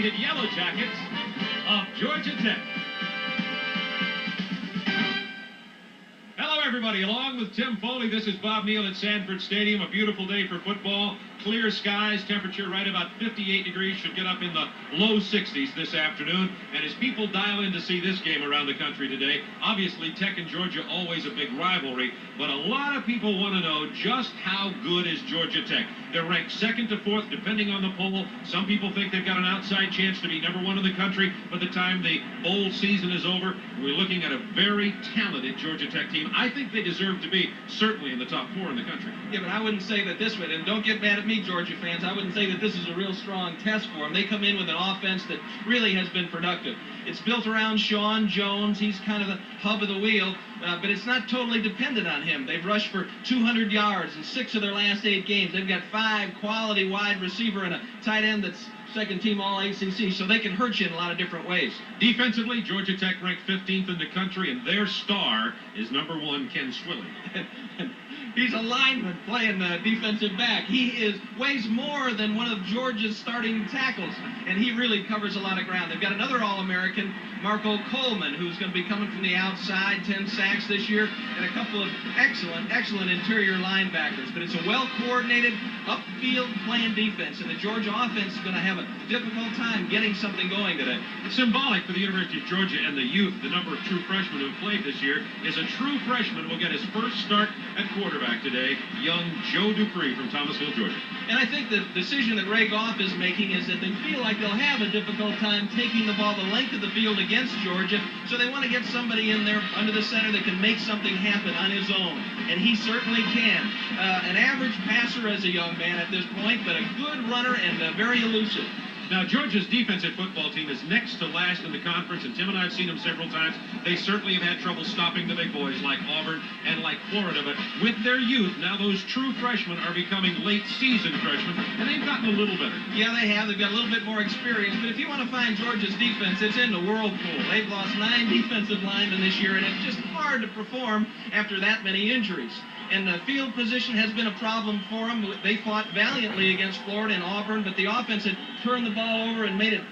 red-painted Yellow Jackets of Georgia Tech. Hello, everybody. Along with Tim Foley, this is Bob Neal at Sanford Stadium. A beautiful day for football. Clear skies, temperature right about 58 degrees. Should get up in the low 60s this afternoon. And as people dial in to see this game around the country today, obviously Tech and Georgia always a big rivalry, but a lot of people want to know just how good is Georgia Tech. They're ranked second to fourth, depending on the poll. Some people think they've got an outside chance to be number one in the country by the time the bowl season is over. We're looking at a very talented Georgia Tech team. I think they deserve to be certainly in the top four in the country. Yeah, but I wouldn't say that this would, and don't get mad at me, Georgia fans, I wouldn't say that this is a real strong test for them. They come in with an offense that really has been productive. It's built around Sean Jones. He's kind of the hub of the wheel, but it's not totally dependent on him. They've rushed for 200 yards in 6 of their last 8 games. They've got 5 quality wide receiver and a tight end that's second team All-ACC, so they can hurt you in a lot of different ways. Defensively, Georgia Tech ranked 15th in the country, and their star is number 1, Ken Swilling. He's a lineman playing defensive back. He weighs more than one of Georgia's starting tackles, and he really covers a lot of ground. They've got another All-American, Marco Coleman, who's going to be coming from the outside, 10 sacks this year, and a couple of excellent interior linebackers. But it's a well-coordinated, upfield playing defense, and the Georgia offense is going to have a difficult time getting something going today. It's symbolic for the University of Georgia and the youth. The number of true freshmen who played this year is a true freshman will get his first start at quarterback today, young Joe Dupree from Thomasville, Georgia. And I think the decision that Ray Goff is making is that they feel like they'll have a difficult time taking the ball the length of the field against Georgia, so they want to get somebody in there under the center that can make something happen on his own, and he certainly can. An average passer as a young man at this point, but a good runner and very elusive. Now, Georgia's defensive football team is next to last in the conference, and Tim and I have seen them several times. They certainly have had trouble stopping the big boys like Auburn and like Florida, but with their youth, now those true freshmen are becoming late-season freshmen, and they've gotten a little better. Yeah, they have. They've got a little bit more experience, but if you want to find Georgia's defense, it's in the whirlpool. They've lost 9 defensive linemen this year, and it's just hard to perform after that many injuries. And the field position has been a problem for them. They fought valiantly against Florida and Auburn, but the offense had turned the ball over and made it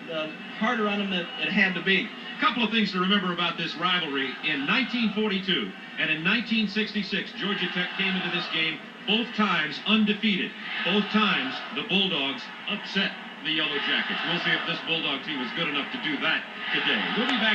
harder on them than it had to be. A couple of things to remember about this rivalry. In 1942 and in 1966, Georgia Tech came into this game both times undefeated. Both times the Bulldogs upset the Yellow Jackets. We'll see if this Bulldog team is good enough to do that today. We'll be back.